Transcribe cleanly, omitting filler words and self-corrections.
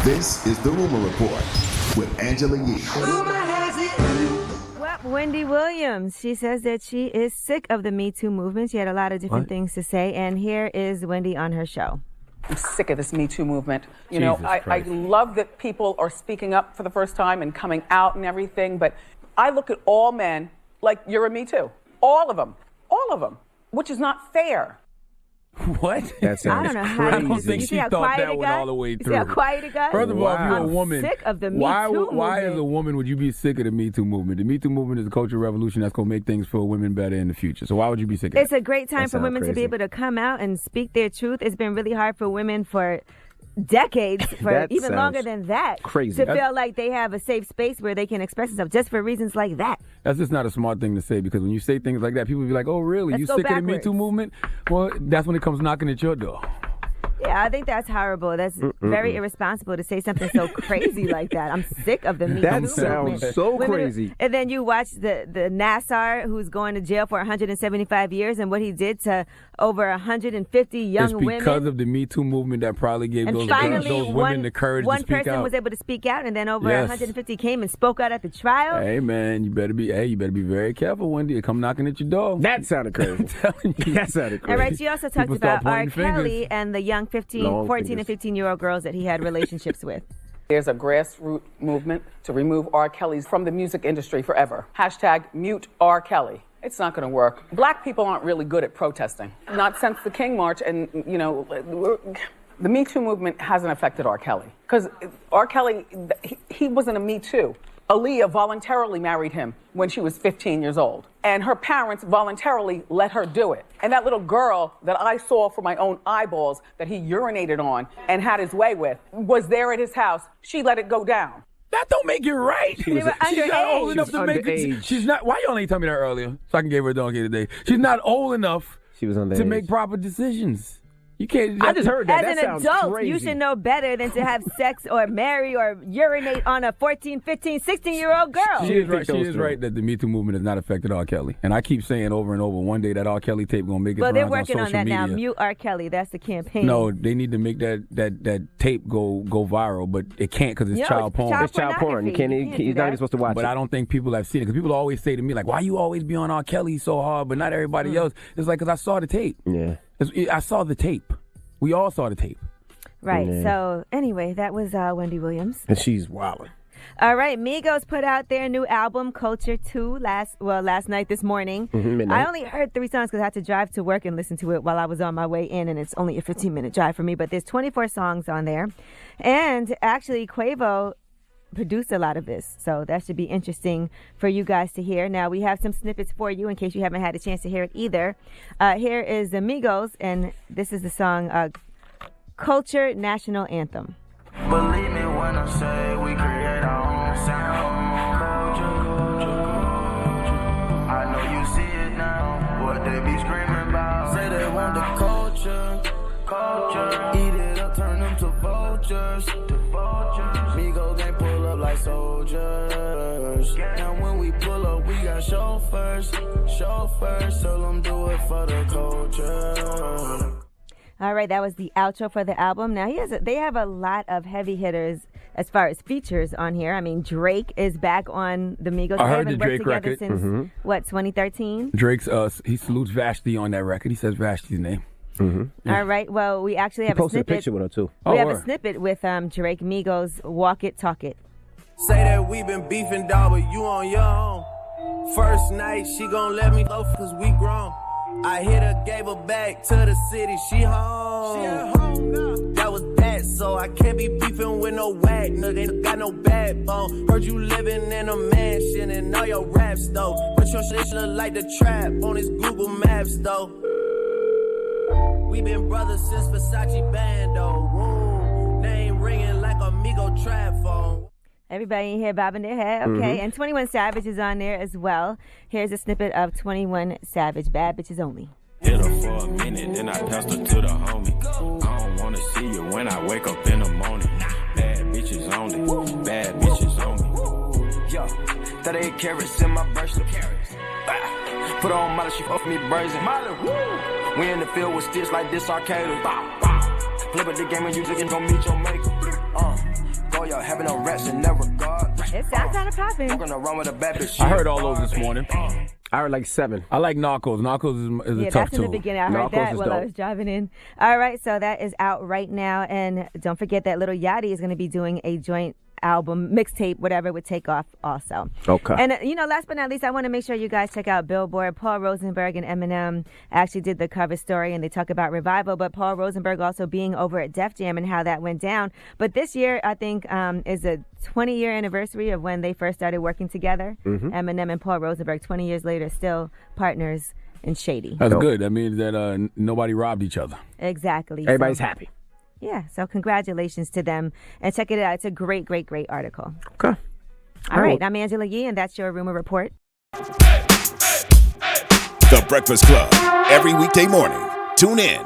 This is the Rumor Report with Angela Yee. Well, Wendy Williams, she says that she is sick of the MeToo movement. She had a lot of different things to say, and here is Wendy on her show. I'm sick of this MeToo movement. You know, I love that people are speaking up for the first time and coming out and everything, but I look at all men like you're a Me Too. All of them, which is not fair. What? That sounds I don't know crazy. I don't think she thought that one all the way through. You see how quiet it got? First of all, if you're a woman, I'm sick of the Me Too movement. Why as a woman would you be sick of the Me Too movement? The Me Too movement is a cultural revolution that's going to make things for women better in the future. So why would you be sick of it? It's a great time for women to be able to come out and speak their truth. It's been really hard for women for decades, for even longer than that, crazy. to feel like they have a safe space where they can express themselves just for reasons like that. That's just not a smart thing to say, because when you say things like that, people be like, oh, really? Let's You go sick of the Me backwards. Too movement? Well, that's when it comes knocking at your door. Yeah, I think that's horrible. That's very irresponsible to say something so crazy like that. I'm sick of the Me Too That movement. sounds so crazy. And then you watch the Nassar, who's going to jail for 175 years, and what he did to over 150 young women. It's because of the Me Too movement that probably gave And those finally, women the courage to speak out. one person was able to speak out, and then over 150 came and spoke out at the trial. Hey man, you better be very careful, Wendy. They come knocking at your door. That sounded crazy. I'm telling you. That sounded crazy. All right, she also talked People start about R. pointing fingers. Kelly and the young 14 and 15-year-old girls that he had relationships with. There's a grassroots movement to remove R. Kelly's from the music industry forever. Hashtag mute R. Kelly. It's not going to work. Black people aren't really good at protesting. Not since the King March, and you know, the Me Too movement hasn't affected R. Kelly. Because R. Kelly, he wasn't a Me Too. Aaliyah voluntarily married him when she was 15 years old. And her parents voluntarily let her do it. And that little girl that I saw for my own eyeballs that he urinated on and had his way with was there at his house. She let it go down. That don't make it right. They were She's not underage. old enough to make it. underage. She's not. Why you only tell me that earlier? So I can give her a donkey today. She's not old enough She was underage. to make proper decisions. You can't. I just heard that. As That an sounds adult, crazy. you should know better than to have sex or marry or urinate on a 14, 15, 16-year-old girl. She is right. think She those is through. right that the Me Too movement has not affected R. Kelly, and I keep saying over and over. One day that R. Kelly tape gonna make it. Well, they're rounds working on on social that now. media. Mute R. Kelly. That's the campaign. No, they need to make that tape go viral, but it can't because it's No, child it's porn. child It's child porn. You pornography. can't. do He's not that. even supposed to watch But it. I don't think people have seen it, because people always say to me like, "Why you always be on R. Kelly so hard, but not everybody else?" It's like, because I saw the tape. Yeah. I saw the tape. We all saw the tape. Right. Yeah. So anyway, that was Wendy Williams. And she's wilding. All right, Migos put out their new album, Culture 2, last night, this morning. midnight. I only heard 3 songs because I had to drive to work and listen to it while I was on my way in, and it's only a 15-minute drive for me, but there's 24 songs on there. And actually, Quavo produced a lot of this, so that should be interesting for you guys to hear. Now, we have some snippets for you in case you haven't had a chance to hear it either. Here is the Migos, and this is the song Culture National Anthem. Believe me when I say we create our own sound. Culture. I know you see it now. What they be screaming about. Say they want the culture. Eat it up, turn them to vultures. Migos ain't pull up like soldiers. And when we pull up, we got chauffeurs. Tell them do it for the culture. All right, that was the outro for the album. Now, they have a lot of heavy hitters as far as features on here. I mean, Drake is back on the Migos. I They heard haven't the worked Drake together record. since, what, 2013? Drake's he salutes Vashti on that record. He says Vashti's name. All right, well, we actually He have a posted a snippet. picture with her, too. We have a word. snippet with Drake, Migos, Walk It, Talk It. Say that we been beefing, dog, but you on your own. First night, she gon' let me go cause we grown. I hit her, gave her back to the city, she home. She at home now. That was that, so I can't be beefing with no whack nigga, ain't got no backbone. Heard you living in a mansion and all your raps though. But your shit look like the trap on his Google Maps though. We been brothers since Versace Bando. Woo. Name ringing like Amigo trap phone. Everybody in here bobbing their head, okay? And 21 Savage is on there as well. Here's a snippet of 21 Savage, Bad Bitches Only. Hit her for a minute, then I passed her to the homie. I don't wanna see you when I wake up in the morning. Bad bitches only, bad bitches only. Yo, 38 carats in my bracelet. Put on Molly, she off me brazen. We in the field with sticks like this arcade. Flip it the game and you just gon' meet your maker. having them rats in that regard. It sounds kind of popping. Walking around with a bad bitch. I heard all those this morning. I heard like 7. I like Narcos. Narcos is a Yeah, tough that's in tune. the beginning. I heard Narcos that is while I dope. was driving in. All right, so that is out right now. And don't forget that Lil Yachty is going to be doing a joint album, mixtape, whatever, with Takeoff also. Okay. And, last but not least, I want to make sure you guys check out Billboard. Paul Rosenberg and Eminem actually did the cover story, and they talk about Revival, but Paul Rosenberg also being over at Def Jam and how that went down. But this year, I think, is a 20-year anniversary of when they first started working together. Eminem and Paul Rosenberg, 20 years later, still partners in Shady. That's good. That means that nobody robbed each other. Exactly. Everybody's So, happy. yeah, so congratulations to them. And check it out. It's a great, great, great article. Okay. All right, I'm Angela Yee, and that's your Rumor Report. The Breakfast Club. Every weekday morning. Tune in.